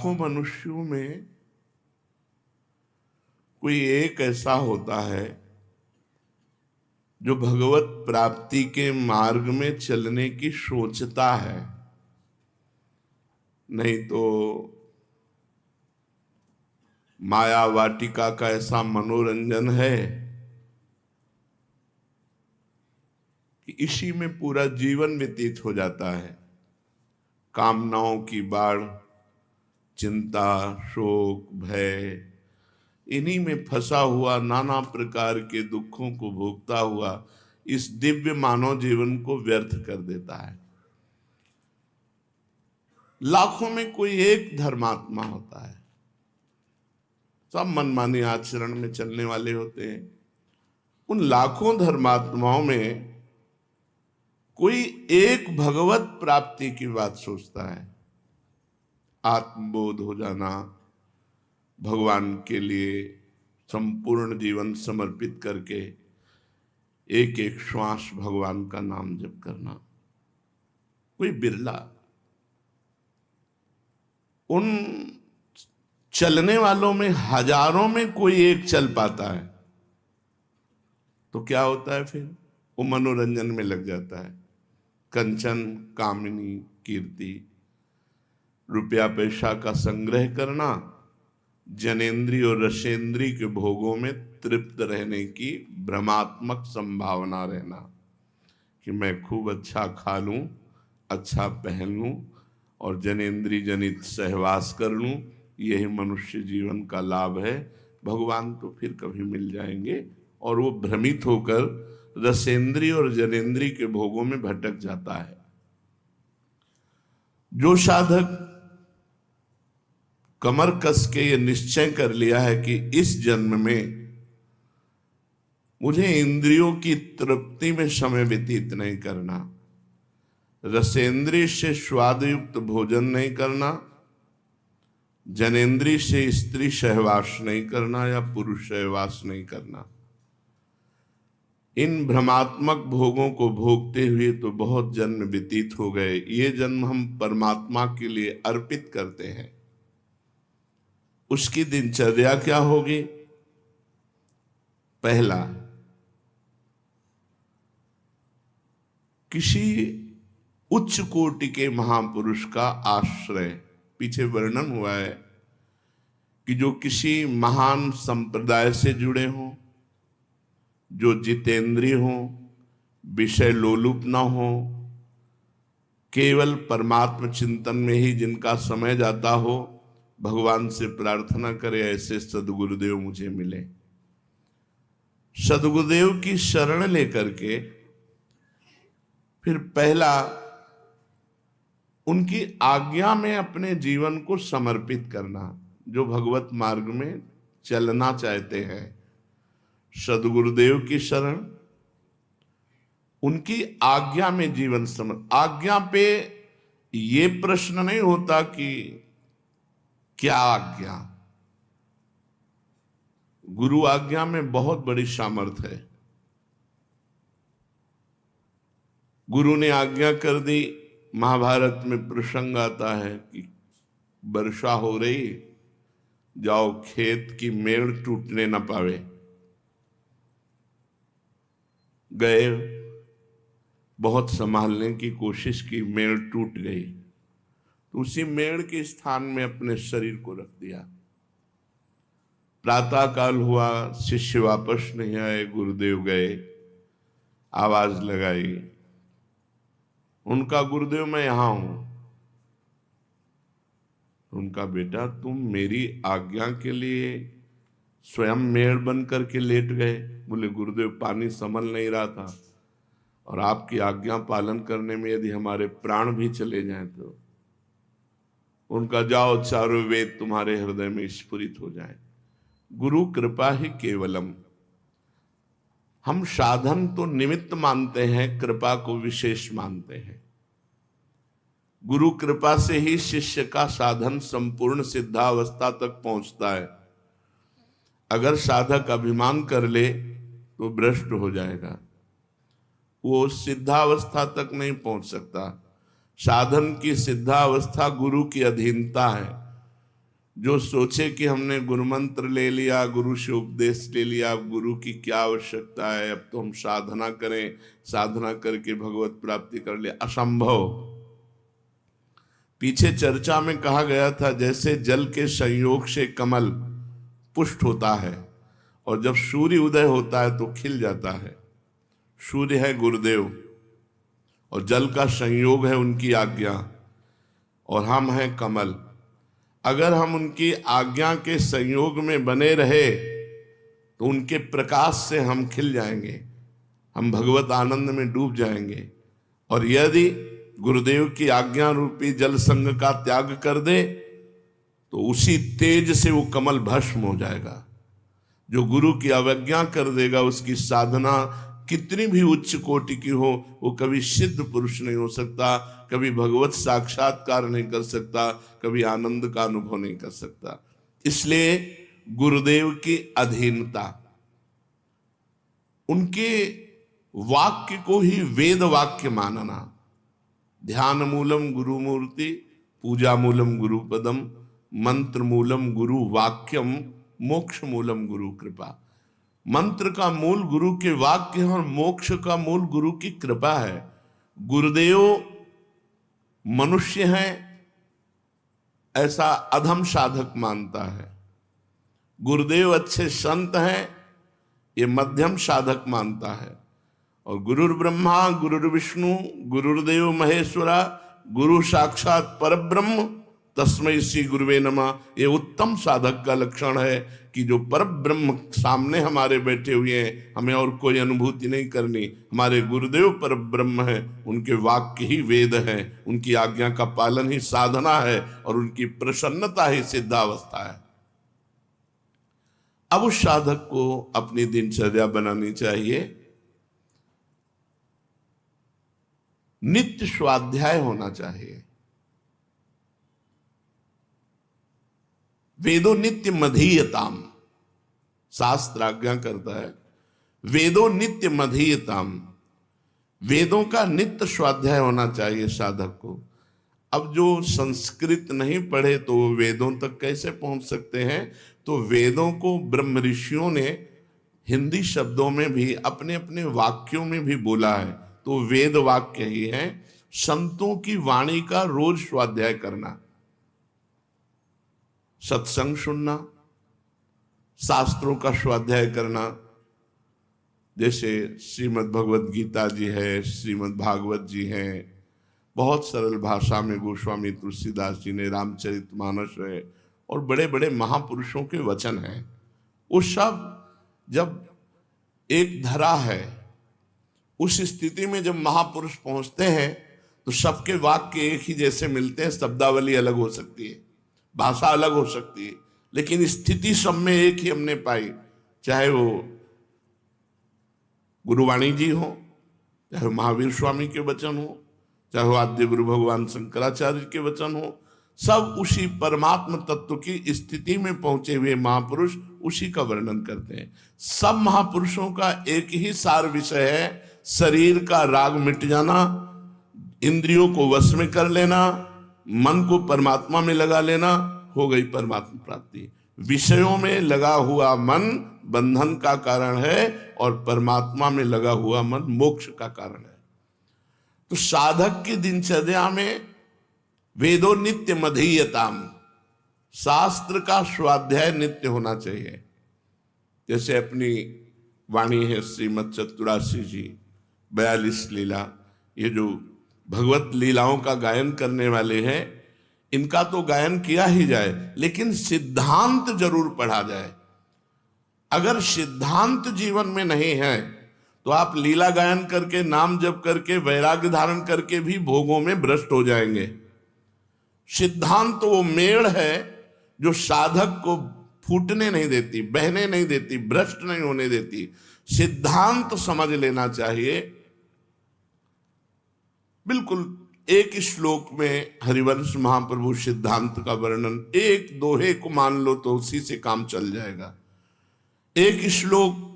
लाखों मनुष्यों में कोई एक ऐसा होता है जो भगवत प्राप्ति के मार्ग में चलने की सोचता है। नहीं तो माया वाटिका का ऐसा मनोरंजन है कि इसी में पूरा जीवन व्यतीत हो जाता है। कामनाओं की बाढ़, चिंता, शोक, भय, इन्हीं में फंसा हुआ नाना प्रकार के दुखों को भोगता हुआ इस दिव्य मानव जीवन को व्यर्थ कर देता है। लाखों में कोई एक धर्मात्मा होता है, सब मनमानी आचरण में चलने वाले होते हैं। उन लाखों धर्मात्माओं में कोई एक भगवत प्राप्ति की बात सोचता है। आत्मबोध हो जाना, भगवान के लिए संपूर्ण जीवन समर्पित करके एक एक श्वास भगवान का नाम जप करना, कोई बिरला। उन चलने वालों में हजारों में कोई एक चल पाता है, तो क्या होता है फिर? वो मनोरंजन में लग जाता है। कंचन, कामिनी, कीर्ति, रुपया पैसा का संग्रह करना, जनेन्द्रीय और रसेंद्रीय के भोगों में तृप्त रहने की भ्रमात्मक संभावना रहना कि मैं खूब अच्छा खा लूं, अच्छा पहन लूं और जनेन्द्रीय जनित सहवास कर लूं, यही मनुष्य जीवन का लाभ है। भगवान तो फिर कभी मिल जाएंगे। और वो भ्रमित होकर रसेंद्रीय और जनेन्द्रीय के भोगों में भटक जाता है। जो साधक कमर कस के ये निश्चय कर लिया है कि इस जन्म में मुझे इंद्रियों की तृप्ति में समय व्यतीत नहीं करना, रसेंद्रिय से स्वादयुक्त भोजन नहीं करना, जनेन्द्रिय से स्त्री सहवास नहीं करना या पुरुष सहवास नहीं करना, इन भ्रमात्मक भोगों को भोगते हुए तो बहुत जन्म व्यतीत हो गए। ये जन्म हम परमात्मा के लिए अर्पित करते हैं। उसकी दिनचर्या क्या होगी? पहला, किसी उच्च कोटि के महापुरुष का आश्रय। पीछे वर्णन हुआ है कि जो किसी महान संप्रदाय से जुड़े हों, जो जितेंद्रिय हों, विषय लोलुप न हो, केवल परमात्म चिंतन में ही जिनका समय जाता हो, भगवान से प्रार्थना करे ऐसे सदगुरुदेव मुझे मिले। सदगुरुदेव की शरण लेकर के फिर पहला उनकी आज्ञा में अपने जीवन को समर्पित करना। जो भगवत मार्ग में चलना चाहते हैं, सदगुरुदेव की शरण, उनकी आज्ञा में जीवन आज्ञा पे ये प्रश्न नहीं होता कि क्या आज्ञा। गुरु आज्ञा में बहुत बड़ी सामर्थ्य है। गुरु ने आज्ञा कर दी। महाभारत में प्रसंग आता है कि वर्षा हो रही, जाओ खेत की मेड़ टूटने न पावे। गए, बहुत संभालने की कोशिश की, मेड़ टूट गई, तो उसी मेड़ के स्थान में अपने शरीर को रख दिया। प्रातः काल हुआ, शिष्य वापस नहीं आए, गुरुदेव गए, आवाज लगाई, उनका गुरुदेव मैं यहां हूं। उनका बेटा तुम मेरी आज्ञा के लिए स्वयं मेड़ बन करके लेट गए। बोले गुरुदेव पानी संभल नहीं रहा था, और आपकी आज्ञा पालन करने में यदि हमारे प्राण भी चले जाएं तो। उनका जाओ चारों वेद तुम्हारे हृदय में स्फुरित हो जाए। गुरु कृपा ही केवलम। हम साधन तो निमित्त मानते हैं, कृपा को विशेष मानते हैं। गुरु कृपा से ही शिष्य का साधन संपूर्ण सिद्धावस्था तक पहुंचता है। अगर साधक अभिमान कर ले तो भ्रष्ट हो जाएगा, वो सिद्धावस्था तक नहीं पहुंच सकता। साधन की सिद्धावस्था गुरु की अधीनता है। जो सोचे कि हमने गुरु मंत्र ले लिया, गुरु से उपदेश ले लिया, अब गुरु की क्या आवश्यकता है, अब तो हम साधना करें, साधना करके भगवत प्राप्ति कर ले, असंभव। पीछे चर्चा में कहा गया था जैसे जल के संयोग से कमल पुष्ट होता है और जब सूर्य उदय होता है तो खिल जाता है। सूर्य है गुरुदेव और जल का संयोग है उनकी आज्ञा, और हम हैं कमल। अगर हम उनकी आज्ञा के संयोग में बने रहे तो उनके प्रकाश से हम खिल जाएंगे, हम भगवत आनंद में डूब जाएंगे। और यदि गुरुदेव की आज्ञा रूपी जल संग का त्याग कर दे तो उसी तेज से वो कमल भस्म हो जाएगा। जो गुरु की अवज्ञा कर देगा उसकी साधना कितनी भी उच्च कोटि की हो, वो कभी सिद्ध पुरुष नहीं हो सकता, कभी भगवत साक्षात्कार नहीं कर सकता, कभी आनंद का अनुभव नहीं कर सकता। इसलिए गुरुदेव की अधीनता, उनके वाक्य को ही वेद वाक्य मानना। ध्यान मूलम गुरु मूर्ति, पूजा मूलम गुरु पदम, मंत्र मूलम गुरु वाक्यम, मोक्ष मूलम गुरु कृपा। मंत्र का मूल गुरु के वाक्य है और मोक्ष का मूल गुरु की कृपा है। गुरुदेव मनुष्य हैं ऐसा अधम साधक मानता है, गुरुदेव अच्छे संत हैं ये मध्यम साधक मानता है, और गुरुर् ब्रह्मा गुरुर्विष्णु गुरुर्देव महेश्वरा गुरु साक्षात परब्रह्म तस्मै श्री गुरुवे नमः, ये उत्तम साधक का लक्षण है कि जो परब्रह्म सामने हमारे बैठे हुए हैं, हमें और कोई अनुभूति नहीं करनी, हमारे गुरुदेव परब्रह्म है, उनके वाक्य ही वेद है, उनकी आज्ञा का पालन ही साधना है और उनकी प्रसन्नता ही सिद्धावस्था है। अब उस साधक को अपनी दिनचर्या बनानी चाहिए, नित्य स्वाध्याय होना चाहिए। वेदो नित्य मधीयताम, शास्त्र आज्ञा करता है वेदो नित्य मधीयताम, वेदों का नित्य स्वाध्याय होना चाहिए साधक को। अब जो संस्कृत नहीं पढ़े तो वो वेदों तक कैसे पहुंच सकते हैं? तो वेदों को ब्रह्म ऋषियों ने हिंदी शब्दों में भी अपने अपने वाक्यों में भी बोला है, तो वेद वाक्य ही है। संतों की वाणी का रोज स्वाध्याय करना, सत्संग सुनना, शास्त्रों का स्वाध्याय करना, जैसे श्रीमद् भगवत गीता जी है, श्रीमद् भागवत जी हैं, बहुत सरल भाषा में गोस्वामी तुलसीदास जी ने रामचरितमानस है, और बड़े बड़े महापुरुषों के वचन हैं। वो सब जब एक धरा है, उस स्थिति में जब महापुरुष पहुंचते हैं तो सबके वाक्य एक ही जैसे मिलते हैं। शब्दावली अलग हो सकती है, भाषा अलग हो सकती है, लेकिन स्थिति सब में एक ही हमने पाई। चाहे वो गुरुवाणी जी हो, चाहे महावीर स्वामी के वचन हो, चाहे वो आद्य गुरु भगवान शंकराचार्य के वचन हो, सब उसी परमात्म तत्व की स्थिति में पहुंचे हुए महापुरुष उसी का वर्णन करते हैं। सब महापुरुषों का एक ही सार विषय है, शरीर का राग मिट जाना, इंद्रियों को वश में कर लेना, मन को परमात्मा में लगा लेना, हो गई परमात्मा प्राप्ति। विषयों में लगा हुआ मन बंधन का कारण है और परमात्मा में लगा हुआ मन मोक्ष का कारण है। तो साधक की दिनचर्या में वेदो नित्य मधीयताम, शास्त्र का स्वाध्याय नित्य होना चाहिए। जैसे अपनी वाणी है श्रीमद् चतुरासी जी, 42 लीला, ये जो भगवत लीलाओं का गायन करने वाले हैं, इनका तो गायन किया ही जाए, लेकिन सिद्धांत जरूर पढ़ा जाए। अगर सिद्धांत जीवन में नहीं है तो आप लीला गायन करके, नाम जप करके, वैराग्य धारण करके भी भोगों में भ्रष्ट हो जाएंगे। सिद्धांत तो वो मेड़ है जो साधक को फूटने नहीं देती, बहने नहीं देती, भ्रष्ट नहीं होने देती। सिद्धांत समझ लेना चाहिए। बिल्कुल एक श्लोक में हरिवंश महाप्रभु सिद्धांत का वर्णन, एक दोहे को मान लो तो उसी से काम चल जाएगा। एक श्लोक,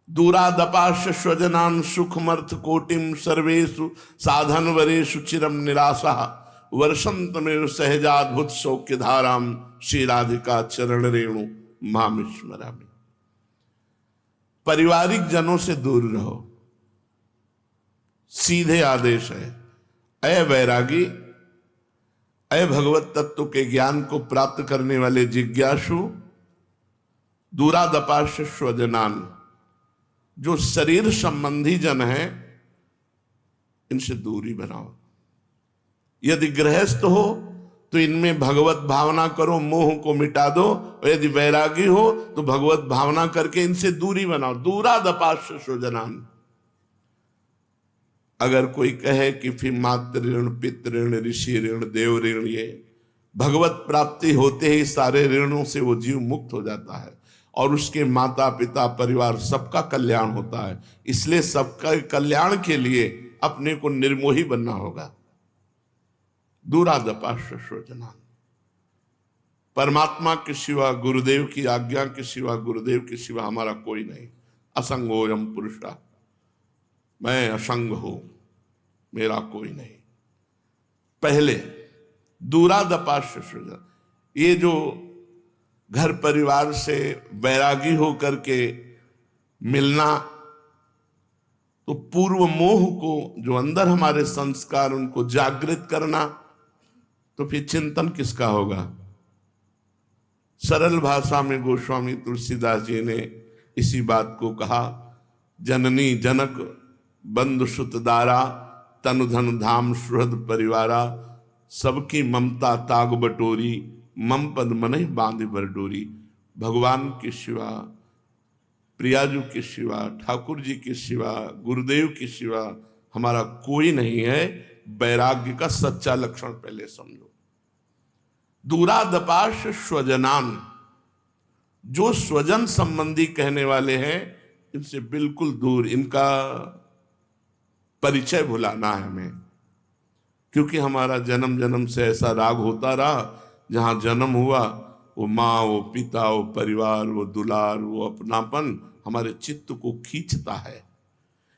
दूरादपाश स्वजनान सुखमर्थ कोटिम सर्वेषु साधन वरेषु चिरम निराशा वर्षंत में सहजाद्भुत सौख्य धाराम श्री राधिका चरण रेणु मामिस्मरामि। पारिवारिक जनों से दूर रहो, सीधे आदेश है। अय वैरागी, अय भगवत तत्व के ज्ञान को प्राप्त करने वाले जिज्ञासु, दूरादपाश स्वजनान, जो शरीर संबंधी जन है इनसे दूरी बनाओ। यदि गृहस्थ हो तो इनमें भगवत भावना करो, मोह को मिटा दो, और यदि वैरागी हो तो भगवत भावना करके इनसे दूरी बनाओ। दूरादपाश स्वजनान। अगर कोई कहे कि फिर मातृ ऋण, पितृ ऋण, ऋषि ऋण, देव ऋण, ये भगवत प्राप्ति होते ही सारे ऋणों से वो जीव मुक्त हो जाता है और उसके माता पिता परिवार सबका कल्याण होता है। इसलिए सबका कल्याण के लिए अपने को निर्मोही बनना होगा। दूरादपाश स्वजनान। परमात्मा के सिवा, गुरुदेव की आज्ञा के सिवा, गुरुदेव के सिवा हमारा कोई नहीं। असंगोयम पुरुषा, मैं असंग हूं, मेरा कोई नहीं। पहले दूरादपाश स्वजन। ये जो घर परिवार से वैरागी होकर के मिलना, तो पूर्व मोह को, जो अंदर हमारे संस्कार, उनको जागृत करना, तो फिर चिंतन किसका होगा? सरल भाषा में गोस्वामी तुलसीदास जी ने इसी बात को कहा। जननी जनक बंधु सुतदारा, तनु धन धाम सुहृद परिवारा, सबकी ममता ताग बटोरी, मम पद मनहि बांध बरडोरी। भगवान के सिवा, प्रियाजू के सिवा, ठाकुर जी के सिवा, गुरुदेव के सिवा हमारा कोई नहीं है। वैराग्य का सच्चा लक्षण पहले समझो। दूरादपाश स्वजनान। जो स्वजन संबंधी कहने वाले हैं इनसे बिल्कुल दूर, इनका परिचय भुलाना है हमें। क्योंकि हमारा जन्म जन्म से ऐसा राग होता रहा, जहां जन्म हुआ वो माँ, वो पिता, वो परिवार, वो दुलार, वो अपनापन हमारे चित्त को खींचता है।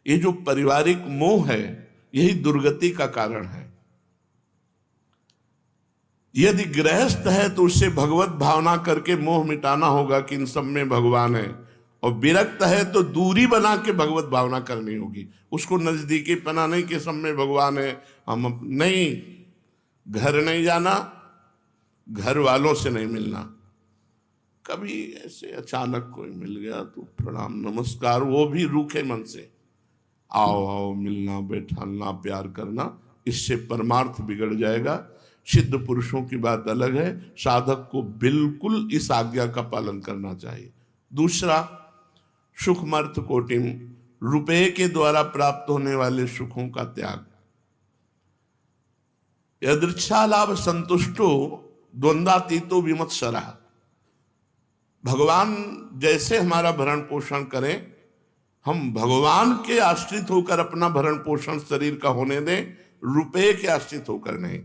ये जो पारिवारिक मोह है यही दुर्गति का कारण है। यदि गृहस्थ है तो उससे भगवत भावना करके मोह मिटाना होगा कि इन सब में भगवान है, और विरक्त है तो दूरी बना के भगवत भावना करनी होगी। उसको नजदीकी पना नहीं कि सब में भगवान है, हम नहीं, घर नहीं जाना, घर वालों से नहीं मिलना। कभी ऐसे अचानक कोई मिल गया तो प्रणाम नमस्कार, वो भी रूखे मन से। आओ आओ, मिलना, बैठाना, प्यार करना, इससे परमार्थ बिगड़ जाएगा। सिद्ध पुरुषों की बात अलग है। साधक को बिल्कुल इस आज्ञा का पालन करना चाहिए। दूसरा, सुखमर्थ कोटिम, रुपये के द्वारा प्राप्त होने वाले सुखों का त्याग। यदृच्छा लाभ संतुष्टो द्वंद्वातीतो विमत्सरा। भगवान जैसे हमारा भरण पोषण करें, हम भगवान के आश्रित होकर अपना भरण पोषण शरीर का होने दें, रुपये के आश्रित होकर नहीं।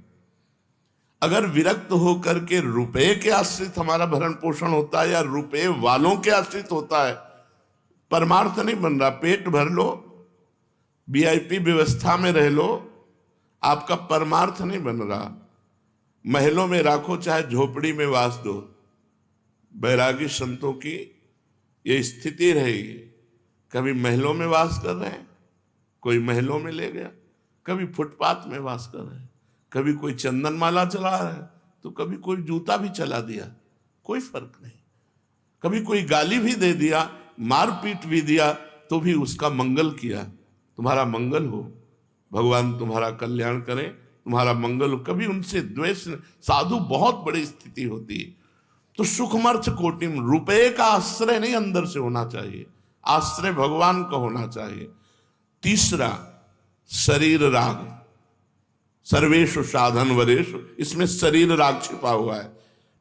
अगर विरक्त होकर के रुपये के आश्रित हमारा भरण पोषण होता है या रुपये वालों के आश्रित होता है, परमार्थ नहीं बन रहा। पेट भर लो, वीआईपी व्यवस्था में रह लो, आपका परमार्थ नहीं बन रहा। महलों में राखो चाहे झोपड़ी में वास दो। बैरागी संतों की ये स्थिति रहेगी। कभी महलों में वास कर रहे हैं, कोई महलों में ले गया, कभी फुटपाथ में वास कर रहे हैं, कभी कोई चंदन माला चला रहा है तो कभी कोई जूता भी चला दिया, कोई फर्क नहीं। कभी कोई गाली भी दे दिया, मारपीट भी दिया, तो भी उसका मंगल किया। तुम्हारा मंगल हो, भगवान तुम्हारा कल्याण करें, तुम्हारा मंगल हो। कभी उनसे द्वेष, साधु बहुत बड़ी स्थिति होती है। तो सुखमर्थ कोटिम, रुपये का आश्रय नहीं अंदर से होना चाहिए, आश्रय भगवान का होना चाहिए। तीसरा, शरीर राग। सर्वेषु साधन वरेषु, इसमें शरीर राग छिपा हुआ है।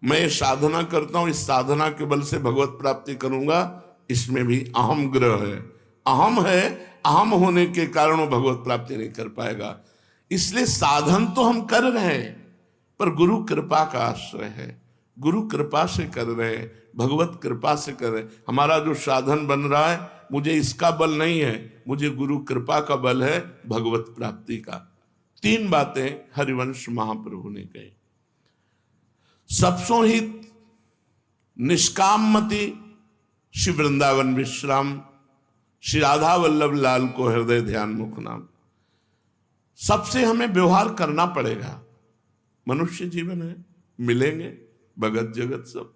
मैं साधना करता हूं, इस साधना के बल से भगवत प्राप्ति करूंगा, इसमें भी अहम ग्रह है। अहम है, अहम होने के कारण वो भगवत प्राप्ति नहीं कर पाएगा। इसलिए साधन तो हम कर रहे हैं, पर गुरु कृपा का आश्रय है। गुरु कृपा से कर रहे हैं, भगवत कृपा से कर रहे हैं। हमारा जो साधन बन रहा है, मुझे इसका बल नहीं है, मुझे गुरु कृपा का बल है, भगवत प्राप्ति का। तीन बातें हरिवंश महाप्रभु ने कही। सबसो हित निष्काममति श्री वृंदावन विश्राम, श्री राधा वल्लभ लाल को हृदय ध्यान मुख नाम। सबसे हमें व्यवहार करना पड़ेगा, मनुष्य जीवन है, मिलेंगे भगत जगत सब,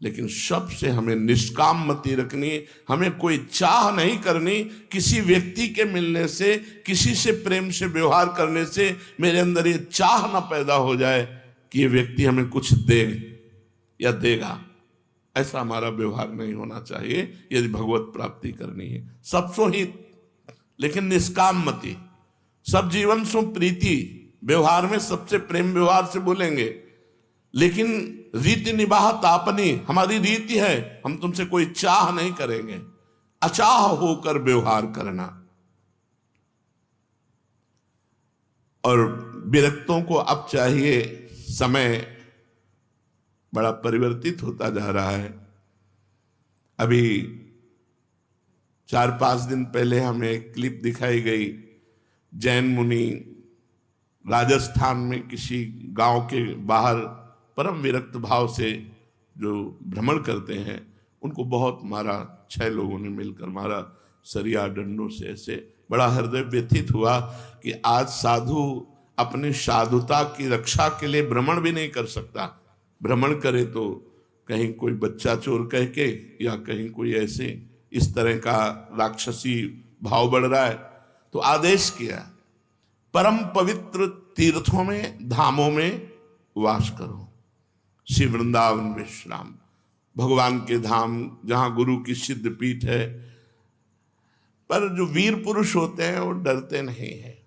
लेकिन सबसे हमें निष्काम मति रखनी। हमें कोई चाह नहीं करनी किसी व्यक्ति के मिलने से, किसी से प्रेम से व्यवहार करने से मेरे अंदर ये चाह ना पैदा हो जाए कि ये व्यक्ति हमें कुछ दे या देगा। ऐसा हमारा व्यवहार नहीं होना चाहिए यदि भगवत प्राप्ति करनी है। सबसो हित लेकिन निष्काम मति, सब जीवन सो प्रीति, व्यवहार में सबसे प्रेम व्यवहार से बोलेंगे, लेकिन रीति निबाह तापनी, हमारी रीति है, हम तुमसे कोई चाह नहीं करेंगे, अचाह होकर व्यवहार करना। और विरक्तों को अब चाहिए, समय बड़ा परिवर्तित होता जा रहा है। अभी 4-5 दिन पहले हमें एक क्लिप दिखाई गई, जैन मुनि राजस्थान में किसी गांव के बाहर परम विरक्त भाव से जो भ्रमण करते हैं, उनको बहुत मारा, 6 लोगों ने मिलकर मारा सरिया डंडों से। ऐसे बड़ा हृदय व्यथित हुआ कि आज साधु अपनी साधुता की रक्षा के लिए भ्रमण भी नहीं कर सकता। भ्रमण करे तो कहीं कोई बच्चा चोर कह के, या कहीं कोई ऐसे इस तरह का राक्षसी भाव बढ़ रहा है, तो आदेश किया परम पवित्र तीर्थों में, धामों में वास करो, श्री वृंदावन विश्राम, भगवान के धाम जहां गुरु की सिद्ध पीठ है। पर जो वीर पुरुष होते हैं वो डरते नहीं है।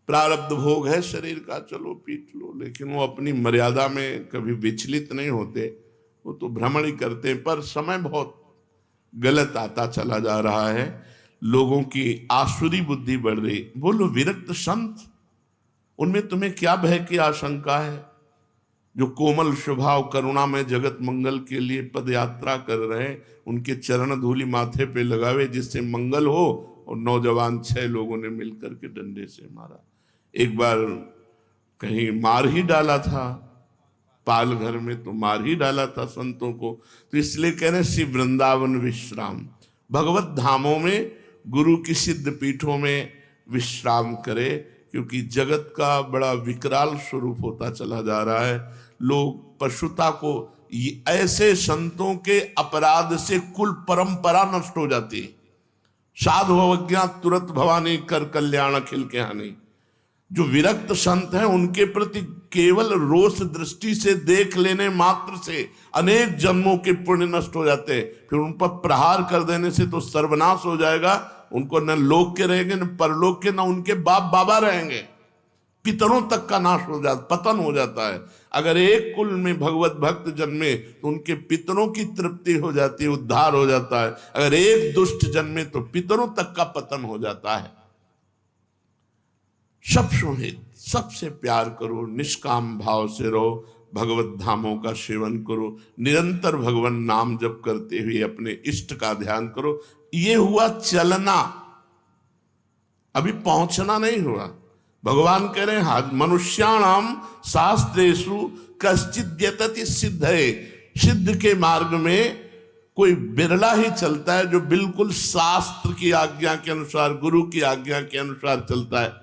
प्रारब्ध भोग है शरीर का, चलो पीट लो, लेकिन वो अपनी मर्यादा में कभी विचलित नहीं होते, वो तो भ्रमण ही करते हैं। पर समय बहुत गलत आता चला जा रहा है, लोगों की आसुरी बुद्धि बढ़ रही। बोलो विरक्त संत, उनमें तुम्हें क्या भय की आशंका है? जो कोमल स्वभाव करुणा में जगत मंगल के लिए पद यात्रा कर रहे हैं, उनके चरण धूलि माथे पे लगावे जिससे मंगल हो। और नौजवान 6 लोगों ने मिलकर के डंडे से मारा। एक बार कहीं मार ही डाला था, पाल घर में तो मार ही डाला था संतों को। तो इसलिए कह रहे श्री वृंदावन विश्राम, भगवत धामों में, गुरु की सिद्ध पीठों में विश्राम करे, क्योंकि जगत का बड़ा विकराल स्वरूप होता चला जा रहा है। लोग पशुता को, ऐसे संतों के अपराध से कुल परंपरा नष्ट हो जाती। साधु अवज्ञा तुरंत भवानी कर कल्याण अखिल के हानि। जो विरक्त संत हैं उनके प्रति केवल रोष दृष्टि से देख लेने मात्र से अनेक जन्मों के पुण्य नष्ट हो जाते हैं। फिर उन पर प्रहार कर देने से तो सर्वनाश हो जाएगा। उनको न लोक के रहेंगे, न परलोक के, न उनके बाप बाबा रहेंगे। पितरों तक का नाश हो जाता, पतन हो जाता है। अगर एक कुल में भगवत भक्त जन्मे तो उनके पितरों की तृप्ति हो जाती है, उद्धार हो जाता है। अगर एक दुष्ट जन्मे तो पितरों तक का पतन हो जाता है। सब सुहित, सबसे प्यार करो, निष्काम भाव से रहो, भगवत धामों का सेवन करो, निरंतर भगवान नाम जप करते हुए अपने इष्ट का ध्यान करो। ये हुआ चलना, अभी पहुंचना नहीं हुआ। भगवान कह रहे हैं मनुष्याणाम शास्त्रेषु कश्चित् यतति सिद्धये। सिद्ध के मार्ग में कोई बिरला ही चलता है जो बिल्कुल शास्त्र की आज्ञा के अनुसार, गुरु की आज्ञा के अनुसार चलता है।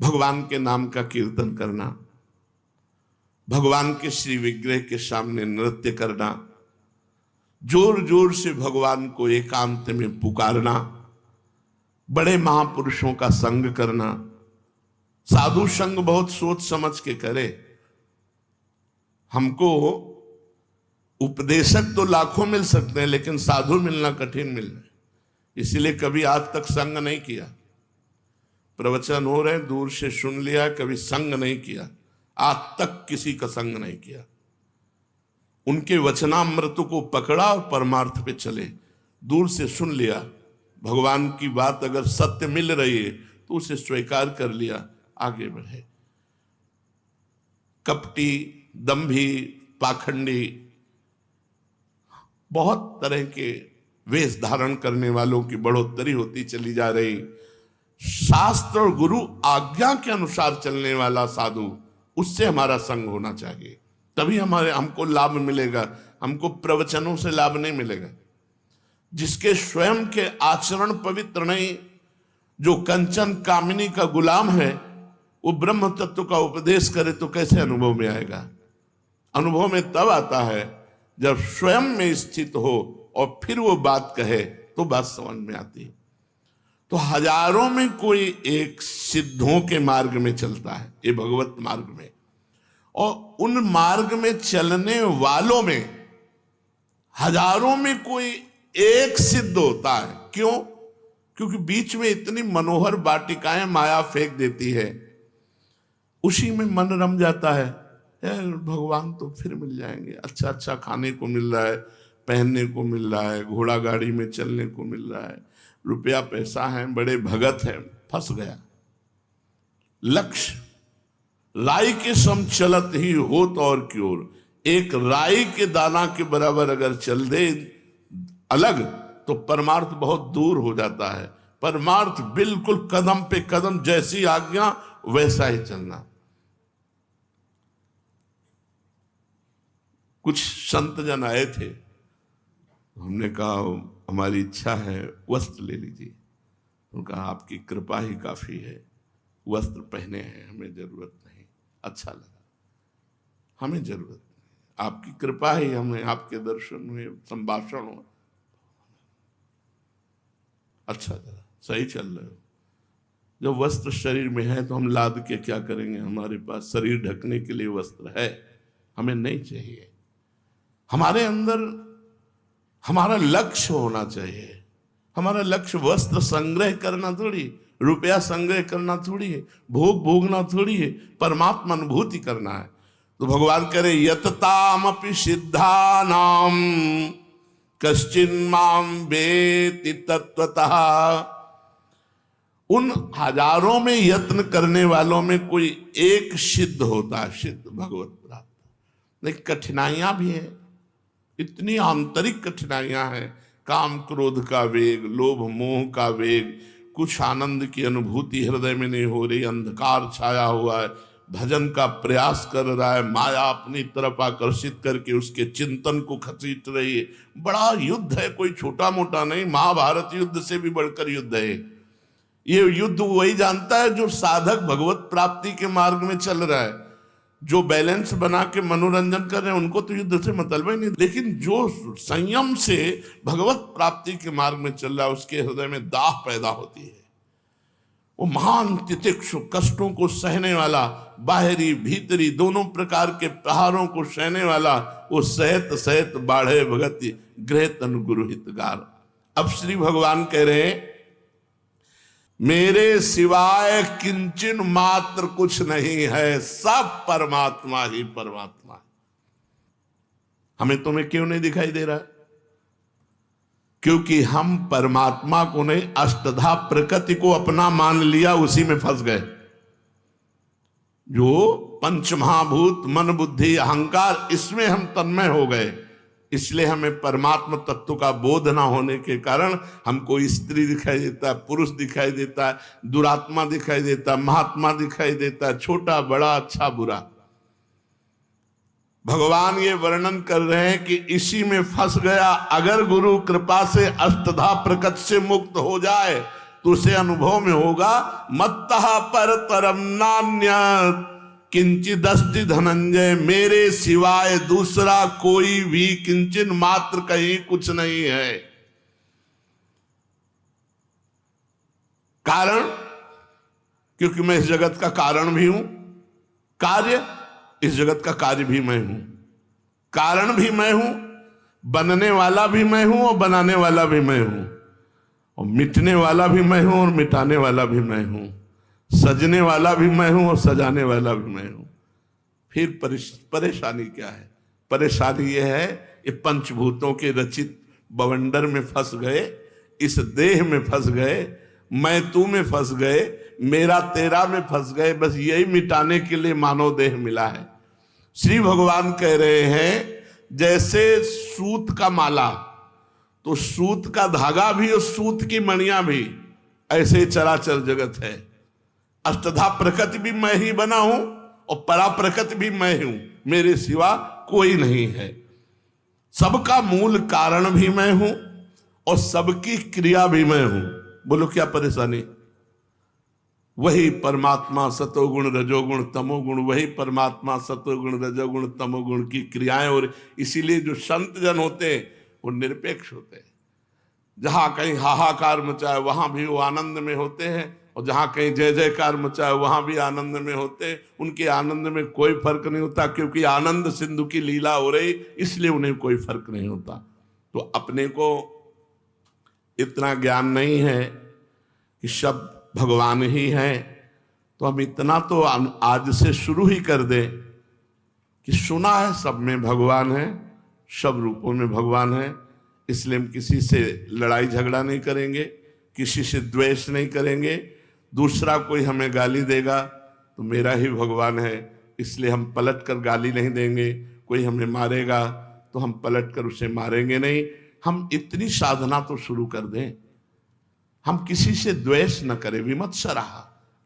भगवान के नाम का कीर्तन करना, भगवान के श्री विग्रह के सामने नृत्य करना, जोर जोर से भगवान को एकांत में पुकारना, बड़े महापुरुषों का संग करना। साधु संग बहुत सोच समझ के करे। हमको उपदेशक तो लाखों मिल सकते हैं, लेकिन साधु मिलना कठिन मिलना, इसलिए कभी आज तक संग नहीं किया। प्रवचन हो रहे, दूर से सुन लिया, कभी संग नहीं किया, आज तक किसी का संग नहीं किया। उनके वचनामृत को पकड़ा और परमार्थ पे चले। दूर से सुन लिया, भगवान की बात अगर सत्य मिल रही है तो उसे स्वीकार कर लिया, आगे बढ़े। कपटी, दंभी, पाखंडी, बहुत तरह के वेश धारण करने वालों की बढ़ोतरी होती चली जा रही। शास्त्र और गुरु आज्ञा के अनुसार चलने वाला साधु उससे हमारा संग होना चाहिए, तभी हमको लाभ मिलेगा। हमको प्रवचनों से लाभ नहीं मिलेगा। जिसके स्वयं के आचरण पवित्र नहीं, जो कंचन कामिनी का गुलाम है, वो ब्रह्म तत्व का उपदेश करे तो कैसे अनुभव में आएगा? अनुभव में तब आता है जब स्वयं में स्थित हो और फिर वो बात कहे तो बात समझ में आती है। तो हजारों में कोई एक सिद्धों के मार्ग में चलता है, ये भगवत मार्ग में, और उन मार्ग में चलने वालों में हजारों में कोई एक सिद्ध होता है। क्यों? क्योंकि बीच में इतनी मनोहर वाटिकाएं माया फेंक देती है, उसी में मन रम जाता है। भगवान तो फिर मिल जाएंगे, अच्छा अच्छा खाने को मिल रहा है, पहनने को मिल रहा है, घोड़ा गाड़ी में चलने को मिल रहा है, रुपया पैसा है, बड़े भगत हैं। फंस गया। लक्ष्य राई के सम चलत ही होत और क्योर, एक राई के दाना के बराबर अगर चल दे अलग तो परमार्थ बहुत दूर हो जाता है। परमार्थ बिल्कुल कदम पे कदम, जैसी आज्ञा वैसा ही चलना। कुछ संत जन आए थे, हमने कहा हमारी इच्छा है वस्त्र ले लीजिए। उनका आपकी कृपा ही काफी है, वस्त्र पहने हैं, हमें जरूरत नहीं। अच्छा लगा, हमें जरूरत नहीं, आपकी कृपा ही हमें, आपके दर्शन हुए, संभाषण हुआ, अच्छा लगा, सही चल रहे हो। जब वस्त्र शरीर में है तो हम लाद के क्या करेंगे? हमारे पास शरीर ढकने के लिए वस्त्र है, हमें नहीं चाहिए। हमारे अंदर हमारा लक्ष्य होना चाहिए। हमारा लक्ष्य वस्त्र संग्रह करना थोड़ी, रुपया संग्रह करना थोड़ी है, भोग भोगना थोड़ी है, परमात्मा अनुभूति करना है। तो भगवान कह रहे यततामपि सिद्धानाम कश्चिन् माम वेति तत्वतः। उन हजारों में यत्न करने वालों में कोई एक सिद्ध होता है, सिद्ध भगवत प्राप्त। लेकिन कठिनाइयां भी हैं, इतनी आंतरिक कठिनाइयां हैं, काम क्रोध का वेग, लोभ मोह का वेग, कुछ आनंद की अनुभूति हृदय में नहीं हो रही, अंधकार छाया हुआ है, भजन का प्रयास कर रहा है, माया अपनी तरफ आकर्षित करके उसके चिंतन को खसीट रही है। बड़ा युद्ध है, कोई छोटा मोटा नहीं, महाभारत युद्ध से भी बढ़कर युद्ध है। ये युद्ध वही जानता है जो साधक भगवत प्राप्ति के मार्ग में चल रहा है। जो बैलेंस बना के मनोरंजन कर रहे हैं उनको तो युद्ध से मतलब ही नहीं, लेकिन जो संयम से भगवत प्राप्ति के मार्ग में चल रहा है उसके हृदय में दाह पैदा होती है। वो महान तितिक्षु, कष्टों को सहने वाला, बाहरी भीतरी दोनों प्रकार के प्रहारों को सहने वाला, वो सहत सहत बाढ़े भगति गृह तनु गुरु हितगार। अब श्री भगवान कह रहे हैं मेरे सिवाय किंचन मात्र कुछ नहीं है, सब परमात्मा ही परमात्मा है। हमें तुम्हें क्यों नहीं दिखाई दे रहा? क्योंकि हम परमात्मा को नहीं, अष्टधा प्रकृति को अपना मान लिया, उसी में फंस गए। जो पंचमहाभूत मन बुद्धि अहंकार, इसमें हम तन्मय हो गए। इसलिए हमें परमात्मा तत्व का बोध ना होने के कारण हमको स्त्री दिखाई देता है, पुरुष दिखाई देता है, दुरात्मा दिखाई देता है, महात्मा दिखाई देता है, छोटा बड़ा अच्छा बुरा। भगवान ये वर्णन कर रहे हैं कि इसी में फंस गया। अगर गुरु कृपा से अष्टधा प्रकृति से मुक्त हो जाए तो उसे अनुभव में होगा मत्तः परतरम नान्यत् किंचिदस्ति धनंजय, मेरे सिवाय दूसरा कोई भी किंचन मात्र कहीं कुछ नहीं है। कारण, क्योंकि मैं इस जगत का कारण भी हूं, कार्य, इस जगत का कार्य भी मैं हूं, कारण भी मैं हूं, बनने वाला भी मैं हूं और बनाने वाला भी मैं हूं, और मिटने वाला भी मैं हूं और मिटाने वाला भी मैं हूं, सजने वाला भी मैं हूं और सजाने वाला भी मैं हूं। फिर परेशानी क्या है? परेशानी यह है ये पंचभूतों के रचित बवंडर में फंस गए, इस देह में फंस गए, मैं तू में फंस गए, मेरा तेरा में फंस गए। बस यही मिटाने के लिए मानव देह मिला है। श्री भगवान कह रहे हैं जैसे सूत का माला, तो सूत का धागा भी और सूत की मणियां भी, ऐसे चराचर जगत है। अष्टधा प्रकृति भी मैं ही बना हूं और पराप्रकृति भी मैं हूं, मेरे सिवा कोई नहीं है। सबका मूल कारण भी मैं हूं और सबकी क्रिया भी मैं हूं। बोलो क्या परेशानी? वही परमात्मा सतोगुण रजोगुण तमोगुण, वही परमात्मा सतोगुण रजोगुण तमोगुण की क्रियाएं। और इसीलिए जो संत जन होते हैं वो निरपेक्ष होते हैं। जहां कहीं हाहाकार मचाए वहां भी वो आनंद में होते हैं, और जहां कहीं जय जयकार मचाए वहां भी आनंद में होते हैं। उनके आनंद में कोई फर्क नहीं होता, क्योंकि आनंद सिंधु की लीला हो रही, इसलिए उन्हें कोई फर्क नहीं होता। तो अपने को इतना ज्ञान नहीं है कि सब भगवान ही है, तो हम इतना तो आज से शुरू ही कर दें कि सुना है सब में भगवान है, सब रूपों में भगवान है, इसलिए हम किसी से लड़ाई झगड़ा नहीं करेंगे, किसी से द्वेष नहीं करेंगे। दूसरा कोई हमें गाली देगा तो मेरा ही भगवान है, इसलिए हम पलट कर गाली नहीं देंगे। कोई हमें मारेगा तो हम पलट कर उसे मारेंगे नहीं। हम इतनी साधना तो शुरू कर दें, हम किसी से द्वेष न करें, विमत्सराः,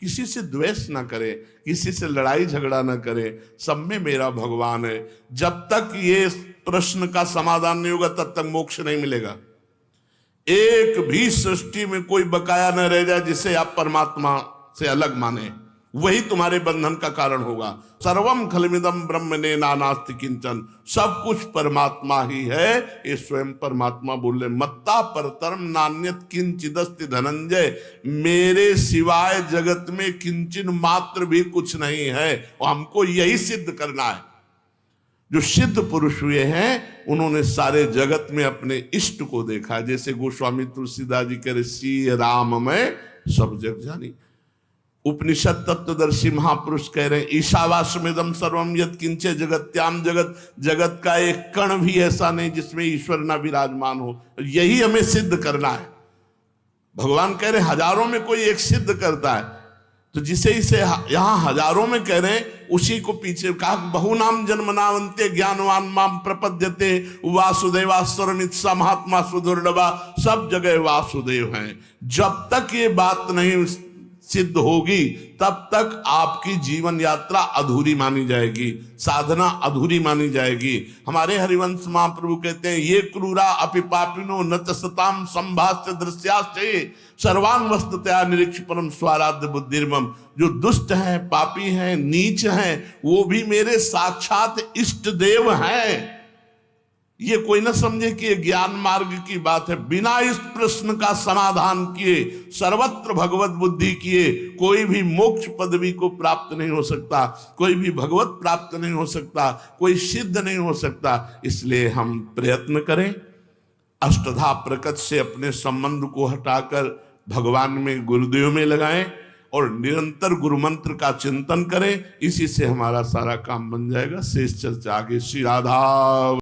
किसी से द्वेष न करें, किसी से लड़ाई झगड़ा न करें, सब में मेरा भगवान है। जब तक ये प्रश्न का समाधान नहीं होगा तब तक मोक्ष नहीं मिलेगा। एक भी सृष्टि में कोई बकाया न रह जाए जिसे आप परमात्मा से अलग माने, वही तुम्हारे बंधन का कारण होगा। सर्वम खलमिदम ब्रह्मणे नानास्ति किंचन, सब कुछ परमात्मा ही है, ये स्वयं परमात्मा बोल रहे। मत्ता परतरम नान्यत किंचिदस्ति धनंजय, मेरे सिवाय जगत में किंचन मात्र भी कुछ नहीं है, और हमको यही सिद्ध करना है। जो सिद्ध पुरुष हुए हैं उन्होंने सारे जगत में अपने इष्ट को देखा। जैसे गोस्वामी तुलसीदास जी कह रहे, श्री राम में सब जग जानी। उपनिषद तत्वदर्शी महापुरुष कह रहे हैं, ईशावास्यमिदं सर्वम यत् किंचे जगत्याम जगत, जगत का एक कण भी ऐसा नहीं जिसमें ईश्वर ना विराजमान हो। यही हमें सिद्ध करना है। भगवान कह रहे हजारों में कोई एक सिद्ध करता है, तो जिसे इसे यहां हजारों में कह रहे हैं उसी को पीछे कहा, बहुनाम जन्मनावंते ज्ञानवान माम प्रपद्यते वासुदेवास्वरमित स महात्मा सुदुर्लभा, सब जगह वासुदेव हैं। जब तक ये बात नहीं सिद्ध होगी तब तक आपकी जीवन यात्रा अधूरी मानी जाएगी, साधना अधूरी मानी जाएगी। हमारे हरिवंश महाप्रभु कहते हैं, ये क्रूरा अपि पापिनो न च सताम संभाष्य दृश्याश्चये सर्वान वस्तुतया निरीक्ष परम स्वाराध्य बुद्धिर्मम। जो दुष्ट हैं, पापी हैं, नीच हैं, वो भी मेरे साक्षात इष्ट देव हैं। ये कोई ना समझे कि ये ज्ञान मार्ग की बात है। बिना इस प्रश्न का समाधान किए, सर्वत्र भगवत बुद्धि किए, कोई भी मोक्ष पदवी को प्राप्त नहीं हो सकता, कोई भी भगवत प्राप्त नहीं हो सकता, कोई सिद्ध नहीं हो सकता। इसलिए हम प्रयत्न करें, अष्टधा प्रकट से अपने संबंध को हटाकर भगवान में, गुरुदेव में लगाएं और निरंतर गुरु मंत्र का चिंतन करें। इसी से हमारा सारा काम बन जाएगा। शेष चर्चा आगे। श्री राधा।